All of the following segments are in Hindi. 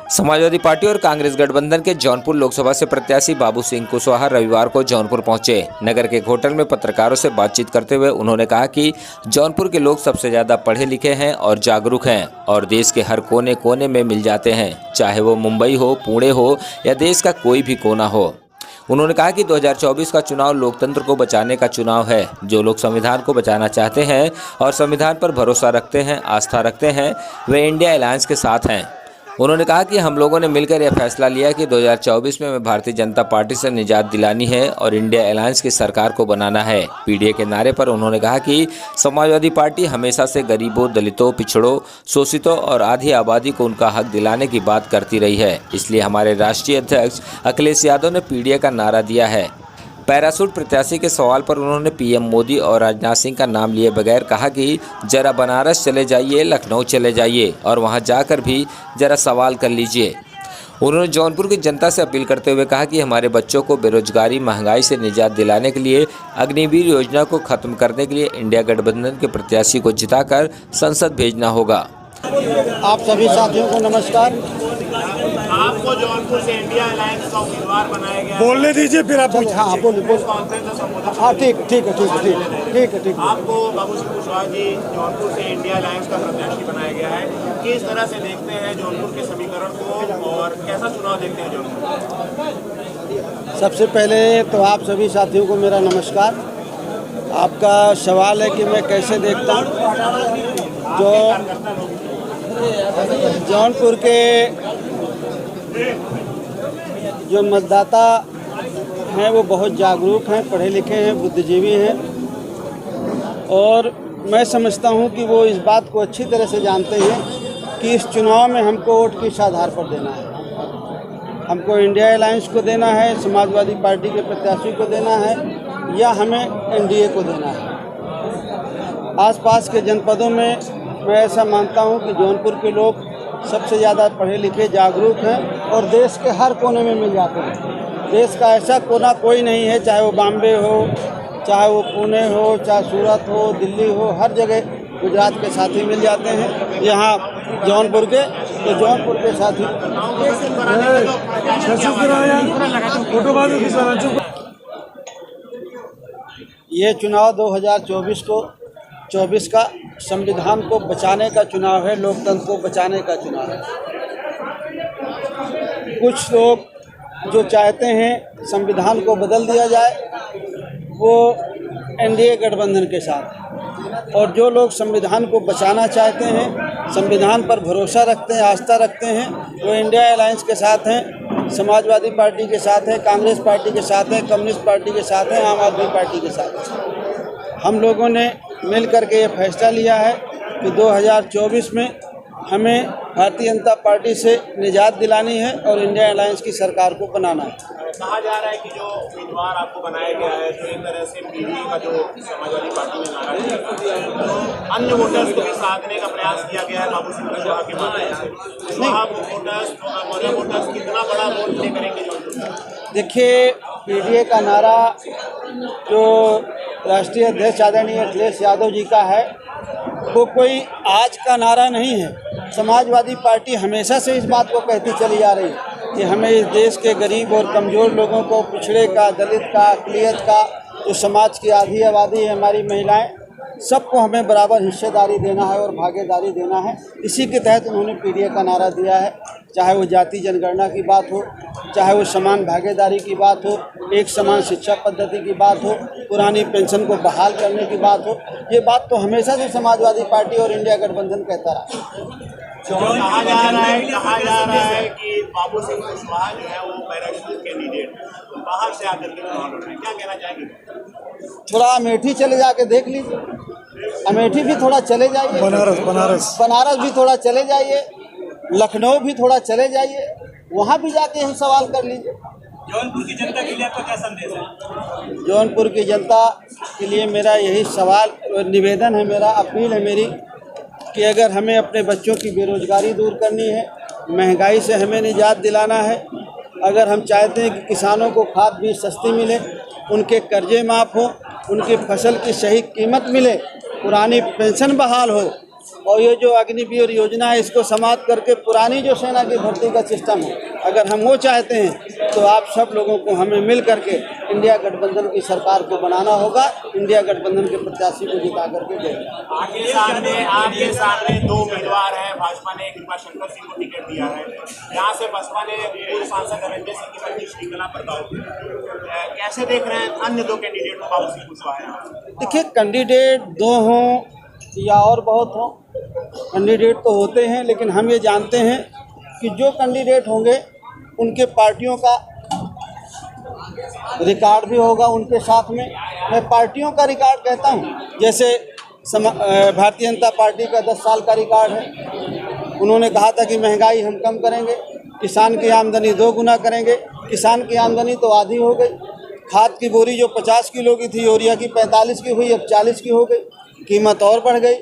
समाजवादी पार्टी और कांग्रेस गठबंधन के जौनपुर लोकसभा से प्रत्याशी बाबू सिंह कुशवाहा रविवार को जौनपुर पहुंचे। नगर के एक होटल में पत्रकारों से बातचीत करते हुए उन्होंने कहा कि जौनपुर के लोग सबसे ज्यादा पढ़े लिखे हैं और जागरूक हैं और देश के हर कोने कोने में मिल जाते हैं, चाहे वो मुंबई हो, पुणे हो या देश का कोई भी कोना हो। उन्होंने कहा कि 2024 का चुनाव लोकतंत्र को बचाने का चुनाव है। जो लोग संविधान को बचाना चाहते हैं और संविधान पर भरोसा रखते हैं, आस्था रखते हैं, वे इंडिया अलायंस के साथ हैं। उन्होंने कहा कि हम लोगों ने मिलकर यह फैसला लिया कि 2024 में हमें भारतीय जनता पार्टी से निजात दिलानी है और इंडिया अलायंस की सरकार को बनाना है। पीडीए के नारे पर उन्होंने कहा कि समाजवादी पार्टी हमेशा से गरीबों, दलितों, पिछड़ों, शोषितों और आधी आबादी को उनका हक दिलाने की बात करती रही है। इसलिए हमारे राष्ट्रीय अध्यक्ष अखिलेश यादव ने पीडीए का नारा दिया है। पैरासूट प्रत्याशी के सवाल पर उन्होंने पीएम मोदी और राजनाथ सिंह का नाम लिए बगैर कहा कि जरा बनारस चले जाइए, लखनऊ चले जाइए और वहां जाकर भी जरा सवाल कर लीजिए। उन्होंने जौनपुर की जनता से अपील करते हुए कहा कि हमारे बच्चों को बेरोजगारी, महंगाई से निजात दिलाने के लिए अग्निवीर योजना को खत्म करने के लिए इंडिया गठबंधन के प्रत्याशी को जिताकर संसद भेजना होगा। आप सभी साथियों को नमस्कार। आपको जौनपुर से इंडिया अलायंस का उम्मीदवार बनाया गया। बोलने दीजिए फिर आप। हाँ बोलिए। हाँ ठीक है। आपको बाबू सिंह कुशवाहा जी जौनपुर से इंडिया अलायंस का प्रत्याशी बनाया गया है। किस तरह से देखते हैं जौनपुर के समीकरण को और कैसा चुनाव देखते हैं जौनपुर? सबसे पहले तो आप सभी साथियों को मेरा नमस्कार। आपका सवाल है कि मैं कैसे देखता हूँ। जौनपुर के जो मतदाता हैं वो बहुत जागरूक हैं, पढ़े लिखे हैं, बुद्धिजीवी हैं और मैं समझता हूं कि वो इस बात को अच्छी तरह से जानते हैं कि इस चुनाव में हमको वोट किस आधार पर देना है। हमको इंडिया अलायंस को देना है, समाजवादी पार्टी के प्रत्याशी को देना है या हमें एनडीए को देना है। आसपास के जनपदों में मैं ऐसा मानता हूं कि जौनपुर के लोग सबसे ज़्यादा पढ़े लिखे, जागरूक हैं और देश के हर कोने में मिल जाते हैं। देश का ऐसा कोना कोई नहीं है, चाहे वो बॉम्बे हो, चाहे वो पुणे हो, चाहे सूरत हो, दिल्ली हो, हर जगह गुजरात के साथी मिल जाते हैं। यहाँ जौनपुर के तो जौनपुर के साथी ये चुनाव 2024 का संविधान को बचाने का चुनाव है, लोकतंत्र को बचाने का चुनाव है। कुछ लोग जो चाहते हैं संविधान को बदल दिया जाए वो एनडीए गठबंधन के साथ, और जो लोग संविधान को बचाना चाहते हैं, संविधान पर भरोसा रखते हैं, आस्था रखते हैं, वो इंडिया अलायंस के साथ हैं, समाजवादी पार्टी के साथ हैं, कांग्रेस पार्टी के साथ हैं, कम्युनिस्ट पार्टी के साथ हैं, आम आदमी पार्टी के साथ हैं। हम लोगों ने मिल करके ये फैसला लिया है कि 2024 में हमें भारतीय जनता पार्टी से निजात दिलानी है और इंडिया अलायंस की सरकार को बनाना है। कहा जा रहा है कि जो उम्मीदवार आपको बनाया गया है, तो एक तरह से पीडीए का जो समाजवादी पार्टी ने नारा दिया था, अन्य वोटर्स को भी साधने का प्रयास किया गया है बाबू सिंह कुशवाहा के माध्यम से। आप वोटर्स कितना बड़ा वोट ले करेंगे? देखिए, पीडीए का नारा जो राष्ट्रीय अध्यक्ष आदरणीय अखिलेश यादव जी का है वो कोई आज का नारा नहीं है। समाजवादी पार्टी हमेशा से इस बात को कहती चली आ रही है कि हमें इस देश के गरीब और कमज़ोर लोगों को, पिछड़े का, दलित का, अक़लियत का, जो समाज की आधी आबादी है, हमारी महिलाएं, सबको हमें बराबर हिस्सेदारी देना है और भागीदारी देना है। इसी के तहत उन्होंने पीडीए का नारा दिया है। चाहे वो जाति जनगणना की बात हो, चाहे वो समान भागीदारी की बात हो, एक समान शिक्षा पद्धति की बात हो, पुरानी पेंशन को बहाल करने की बात हो, ये बात तो हमेशा से समाजवादी पार्टी और इंडिया गठबंधन कहता रहा। कहा जा रहा है कि बाबू सिंह कुशवाहा जो है वो पैराशूट कैंडिडेट बाहर से आकर के चुनाव लड़ रहे हैं, क्या कहना चाहेंगे? थोड़ा अमेठी चले जाके देख लीजिए, अमेठी भी थोड़ा चले जाइए, बनारस भी थोड़ा चले जाइए, लखनऊ भी थोड़ा चले जाइए, वहाँ भी जाके हम सवाल कर लीजिए। जौनपुर की जनता के लिए आपका क्या संदेश है? जौनपुर की जनता के लिए मेरा यही सवाल और निवेदन है, मेरा अपील है मेरी कि अगर हमें अपने बच्चों की बेरोजगारी दूर करनी है, महंगाई से हमें निजात दिलाना है, अगर हम चाहते हैं कि किसानों को खाद बीज सस्ती मिले, उनके कर्जे माफ़ हो, उनकी फसल की सही कीमत मिले, पुरानी पेंशन बहाल हो, और ये जो अग्निवीर योजना है इसको समाप्त करके पुरानी जो सेना की भर्ती का सिस्टम है, अगर हम वो चाहते हैं तो आप सब लोगों को हमें मिल करके इंडिया गठबंधन की सरकार को बनाना होगा, इंडिया गठबंधन के प्रत्याशी को जिता करके देंगे। आपके सामने दो उम्मीदवार हैं। भाजपा ने कृपाशंकर सिंह को टिकट दिया है, यहाँ से बसपा ने पूर्व सांसद धनंजय सिंह की पत्नी श्रीकला प्रताप। कैसे देख रहे हैं अन्य दो कैंडिडेट को बाबू सिंह कुशवाहा? देखिए, कैंडिडेट दो हों या और बहुत हों, कैंडिडेट तो होते हैं, लेकिन हम ये जानते हैं कि जो कैंडिडेट होंगे उनके पार्टियों का रिकॉर्ड भी होगा उनके साथ में। मैं पार्टियों का रिकॉर्ड कहता हूँ, जैसे भारतीय जनता पार्टी का 10 साल का रिकॉर्ड है। उन्होंने कहा था कि महंगाई हम कम करेंगे, किसान की आमदनी 2 गुना करेंगे। किसान की आमदनी तो आधी हो गई। खाद की बोरी जो 50 किलो की थी, यूरिया की 45 की हुई, अब 40 की हो गई। कीमत और बढ़ गई।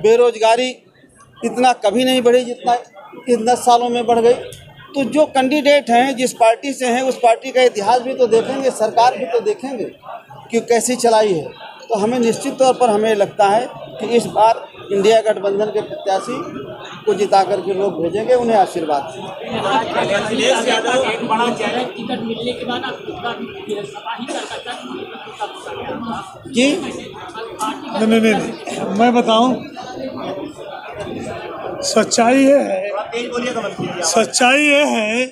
बेरोजगारी इतना कभी नहीं बढ़ी जितना इन 10 सालों में बढ़ गई। तो जो कैंडिडेट हैं, जिस पार्टी से हैं, उस पार्टी का इतिहास भी तो देखेंगे, सरकार भी तो देखेंगे कि कैसी चलाई है। तो हमें निश्चित तौर पर हमें लगता है कि इस बार इंडिया गठबंधन के प्रत्याशी को जिता करके लोग भेजेंगे, उन्हें आशीर्वाद जी। नहीं, मैं बताऊं, सच्चाई ये है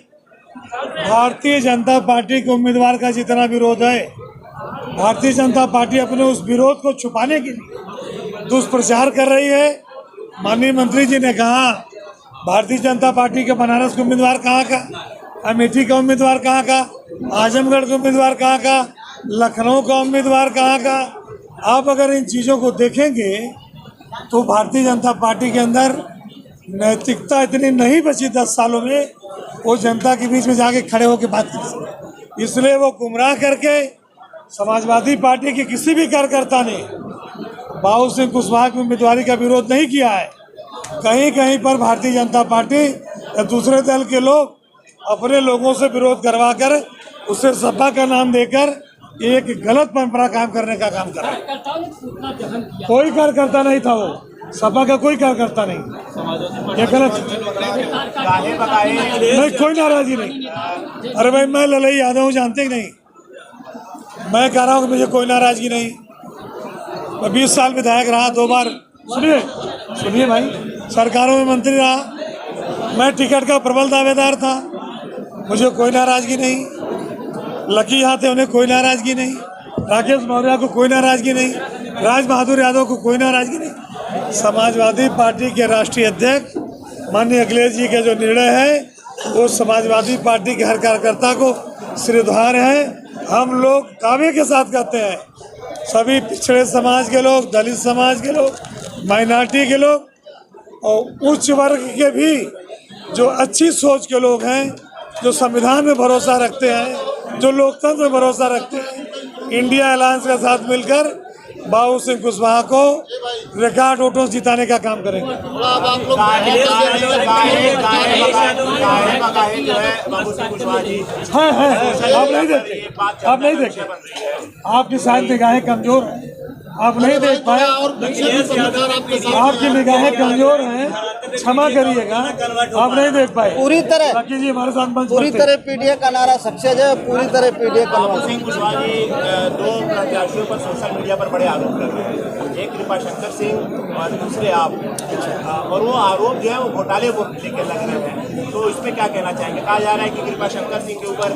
भारतीय जनता पार्टी के उम्मीदवार का जितना विरोध है, भारतीय जनता पार्टी अपने उस विरोध को छुपाने के लिए दुष्प्रचार कर रही है। माननीय मंत्री जी ने कहा भारतीय जनता पार्टी के बनारस का उम्मीदवार कहाँ का, अमेठी का उम्मीदवार कहाँ का, आजमगढ़ का उम्मीदवार कहाँ का, लखनऊ का उम्मीदवार कहाँ का। आप अगर इन चीज़ों को देखेंगे तो भारतीय जनता पार्टी के अंदर नैतिकता इतनी नहीं बची 10 सालों में वो जनता के बीच में जाके खड़े होकर बात कर सके। इसलिए वो गुमराह करके समाजवादी पार्टी के किसी भी कार्यकर्ता ने बाबू सिंह कुशवाहा की उम्मीदवारी का विरोध नहीं किया है। कहीं कहीं पर भारतीय जनता पार्टी या दूसरे दल के लोग अपने लोगों से विरोध करवा कर उसे सपा का नाम देकर एक गलत परंपरा काम करने का काम कर रहा है। कोई कार्यकर्ता नहीं था, वो सपा का कोई कार्यकर्ता नहीं। ये गलत नहीं, कोई नाराजगी नहीं। अरे भाई, मैं ललई यादव हूँ, जानते ही नहीं। मैं कह रहा हूँ कि मुझे कोई नाराजगी नहीं। मैं 20 साल विधायक रहा, 2 बार, सुनिए भाई, सरकारों में मंत्री रहा। मैं टिकट का प्रबल दावेदार था, मुझे कोई नाराजगी नहीं। लकी यहाँ थे, उन्हें कोई नाराजगी नहीं। राकेश मौर्य को कोई नाराजगी नहीं। राज बहादुर यादव को कोई नाराजगी नहीं। समाजवादी पार्टी के राष्ट्रीय अध्यक्ष माननीय अखिलेश जी के जो निर्णय है वो समाजवादी पार्टी के हर कार्यकर्ता को श्रीद्वार है। हम लोग दावे के साथ कहते हैं, सभी पिछड़े समाज के लोग, दलित समाज के लोग, माइनॉरिटी के लोग और उच्च वर्ग के भी जो अच्छी सोच के लोग हैं, जो संविधान में भरोसा रखते हैं, जो लोकतंत्र में भरोसा रखते हैं, इंडिया अलायंस के साथ मिलकर बाबू सिंह कुशवाहा को रिकॉर्ड वोटों से जिताने का काम करेंगे। आप नहीं देखते, आपकी शायद निगाहें कमजोर हैं, आप नहीं देख पाए, आपकी निगाहें कमजोर हैं, क्षमा करिएगा, आप नहीं देख पाए। पूरी तरह जी हमारे साथ पूरी तरह पीडीए का नारा सक्सेस है, पूरी तरह पीडीए का। बाबू सिंह कुशवाहा जी 2 प्रत्याशियों पर सोशल मीडिया पर बड़े आरोप कर रहे हैं, एक कृपाशंकर सिंह और दूसरे आप, और वो आरोप जो है वो घोटाले को लेकर लग रहे हैं। तो इसमें क्या कहना चाहेंगे? कहा जा रहा है कि कृपाशंकर सिंह के ऊपर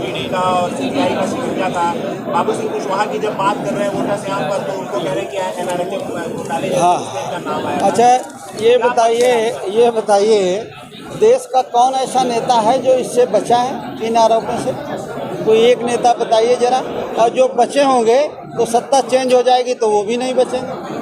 ईडी का और सीबीआई का शिकंजा था। बाबू सिंह कुशवाहा की जब बात कर रहे हैं वोटर से आम पर, तो उनको कह रहे हैं कि एनआरएच घोटाले का नाम आया। अच्छा, ये बताइए देश का कौन ऐसा नेता है जो इससे बचा है इन आरोपों से? कोई एक नेता बताइए जरा। और जो बचे होंगे तो सत्ता चेंज हो जाएगी तो वो भी नहीं बचेंगे।